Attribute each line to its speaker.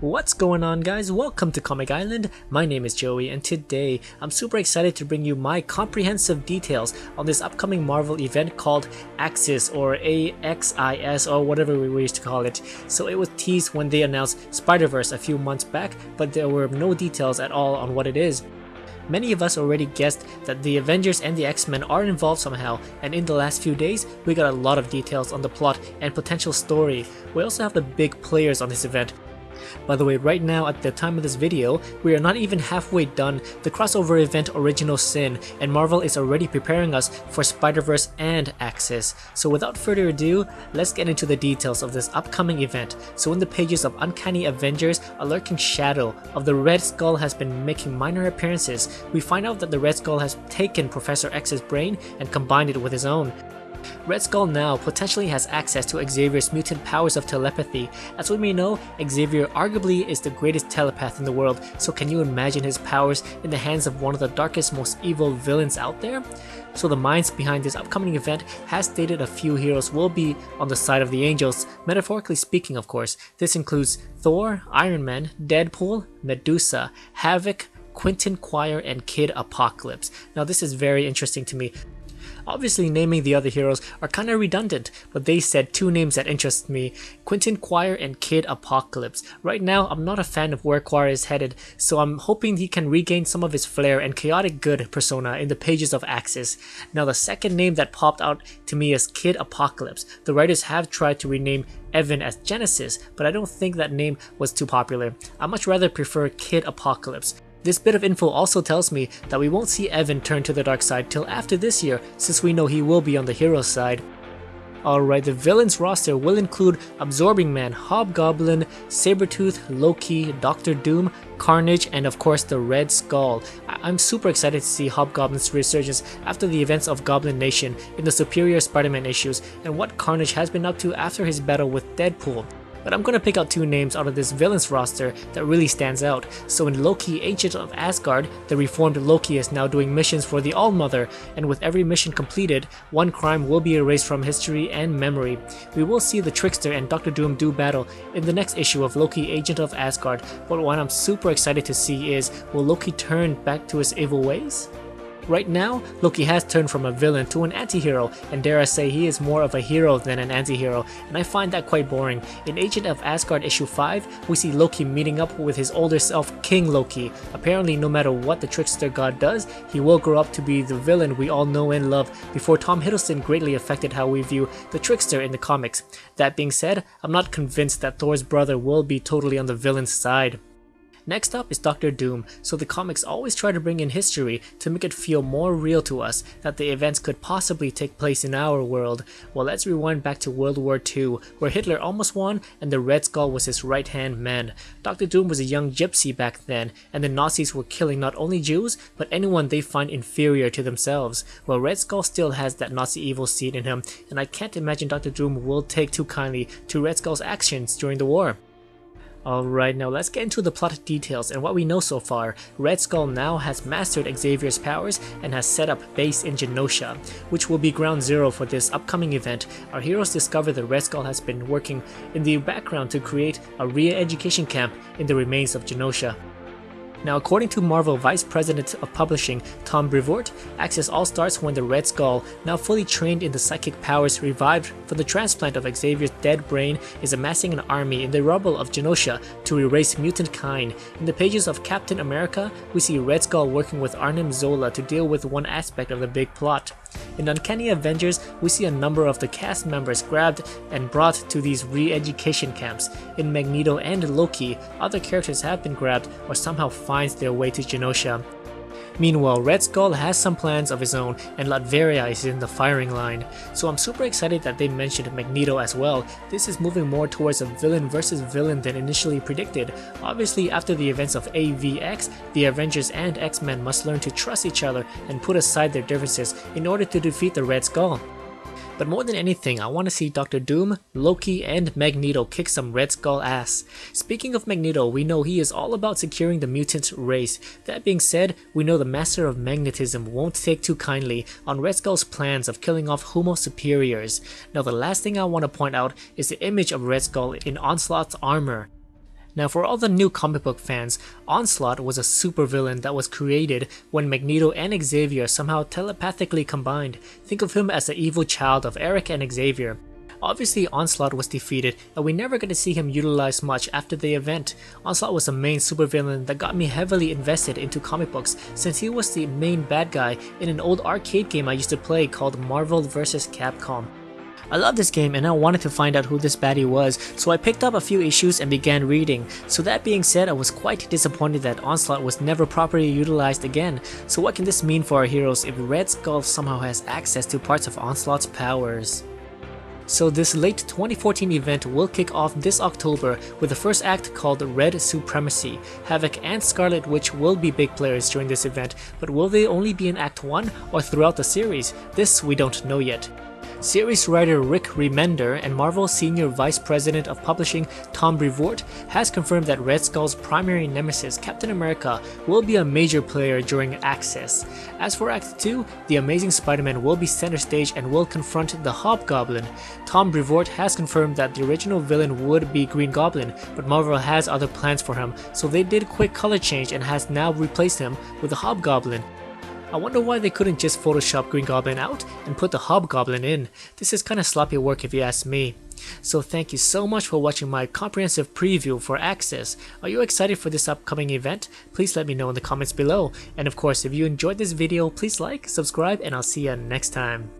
Speaker 1: What's going on, guys? Welcome to Comic Island. My name is Joey, and today I'm super excited to bring you my comprehensive details on this upcoming Marvel event called Axis, or AXIS, or whatever we wish to call it. So it was teased when they announced Spider-Verse a few months back, but there were no details at all on what it is. Many of us already guessed that the Avengers and the X-Men are involved somehow, and in the last few days we got a lot of details on the plot and potential story. We also have the big players on this event. By the way, right now at the time of this video, we are not even halfway done the crossover event Original Sin, and Marvel is already preparing us for Spider-Verse and Axis. So without further ado, let's get into the details of this upcoming event. So in the pages of Uncanny Avengers, a lurking shadow of the Red Skull has been making minor appearances. We find out that the Red Skull has taken Professor X's brain and combined it with his own. Red Skull now potentially has access to Xavier's mutant powers of telepathy. As we may know, Xavier arguably is the greatest telepath in the world, so can you imagine his powers in the hands of one of the darkest, most evil villains out there? So the minds behind this upcoming event has stated a few heroes will be on the side of the angels, metaphorically speaking of course. This includes Thor, Iron Man, Deadpool, Medusa, Havoc, Quentin Quire, and Kid Apocalypse. Now this is very interesting to me. Obviously naming the other heroes are kinda redundant, but they said two names that interest me: Quentin Quire and Kid Apocalypse. Right now I'm not a fan of where Quire is headed, so I'm hoping he can regain some of his flair and chaotic good persona in the pages of Axis. Now the second name that popped out to me is Kid Apocalypse. The writers have tried to rename Evan as Genesis, but I don't think that name was too popular. I much rather prefer Kid Apocalypse. This bit of info also tells me that we won't see Evan turn to the dark side till after this year, since we know he will be on the hero side. Alright, the villains roster will include Absorbing Man, Hobgoblin, Sabretooth, Loki, Doctor Doom, Carnage, and of course the Red Skull. I'm super excited to see Hobgoblin's resurgence after the events of Goblin Nation in the Superior Spider-Man issues, and what Carnage has been up to after his battle with Deadpool. But I'm gonna pick out two names out of this villains roster that really stands out. So in Loki, Agent of Asgard, the reformed Loki is now doing missions for the All-Mother, and with every mission completed, one crime will be erased from history and memory. We will see the Trickster and Doctor Doom do battle in the next issue of Loki, Agent of Asgard, but what I'm super excited to see is, will Loki turn back to his evil ways? Right now, Loki has turned from a villain to an anti-hero, and dare I say he is more of a hero than an anti-hero, and I find that quite boring. In Agent of Asgard issue 5, we see Loki meeting up with his older self, King Loki. Apparently, no matter what the trickster god does, he will grow up to be the villain we all know and love, before Tom Hiddleston greatly affected how we view the trickster in the comics. That being said, I'm not convinced that Thor's brother will be totally on the villain's side. Next up is Doctor Doom. So the comics always try to bring in history to make it feel more real to us that the events could possibly take place in our world. Well, let's rewind back to World War II, where Hitler almost won and the Red Skull was his right-hand man. Dr. Doom was a young gypsy back then, and the Nazis were killing not only Jews, but anyone they find inferior to themselves. Well, Red Skull still has that Nazi evil seed in him, and I can't imagine Dr. Doom will take too kindly to Red Skull's actions during the war. Alright, now let's get into the plot details and what we know so far. Red Skull now has mastered Xavier's powers and has set up base in Genosha, which will be ground zero for this upcoming event. Our heroes discover that Red Skull has been working in the background to create a re-education camp in the remains of Genosha. Now, according to Marvel Vice President of Publishing Tom Brevoort, Axis all starts when the Red Skull, now fully trained in the psychic powers revived from the transplant of Xavier's dead brain, is amassing an army in the rubble of Genosha to erase mutant kind. In the pages of Captain America, we see Red Skull working with Arnim Zola to deal with one aspect of the big plot. In Uncanny Avengers, we see a number of the cast members grabbed and brought to these re-education camps. In Magneto and Loki, other characters have been grabbed or somehow finds their way to Genosha. Meanwhile, Red Skull has some plans of his own, and Latveria is in the firing line. So I'm super excited that they mentioned Magneto as well. This is moving more towards a villain versus villain than initially predicted. Obviously, after the events of AVX, the Avengers and X-Men must learn to trust each other and put aside their differences in order to defeat the Red Skull. But more than anything, I want to see Doctor Doom, Loki, and Magneto kick some Red Skull ass. Speaking of Magneto, we know he is all about securing the mutant race. That being said, we know the Master of Magnetism won't take too kindly on Red Skull's plans of killing off Homo superiors. Now the last thing I want to point out is the image of Red Skull in Onslaught's armor. Now for all the new comic book fans, Onslaught was a supervillain that was created when Magneto and Xavier somehow telepathically combined. Think of him as the evil child of Eric and Xavier. Obviously Onslaught was defeated and we never got to see him utilized much after the event. Onslaught was the main supervillain that got me heavily invested into comic books since he was the main bad guy in an old arcade game I used to play called Marvel vs. Capcom. I love this game and I wanted to find out who this baddie was, so I picked up a few issues and began reading. So that being said, I was quite disappointed that Onslaught was never properly utilized again. So what can this mean for our heroes if Red Skull somehow has access to parts of Onslaught's powers? So this late 2014 event will kick off this October with the first act called Red Supremacy. Havoc and Scarlet Witch will be big players during this event, but will they only be in Act 1 or throughout the series? This we don't know yet. Series writer Rick Remender and Marvel Senior Vice President of Publishing Tom Brevoort has confirmed that Red Skull's primary nemesis, Captain America, will be a major player during Axis. As for Act 2, the Amazing Spider-Man will be center stage and will confront the Hobgoblin. Tom Brevoort has confirmed that the original villain would be Green Goblin, but Marvel has other plans for him, so they did quick color change and has now replaced him with the Hobgoblin. I wonder why they couldn't just Photoshop Green Goblin out and put the Hobgoblin in. This is kinda sloppy work if you ask me. So thank you so much for watching my comprehensive preview for Axis. Are you excited for this upcoming event? Please let me know in the comments below. And of course, if you enjoyed this video, please like, subscribe, and I'll see you next time.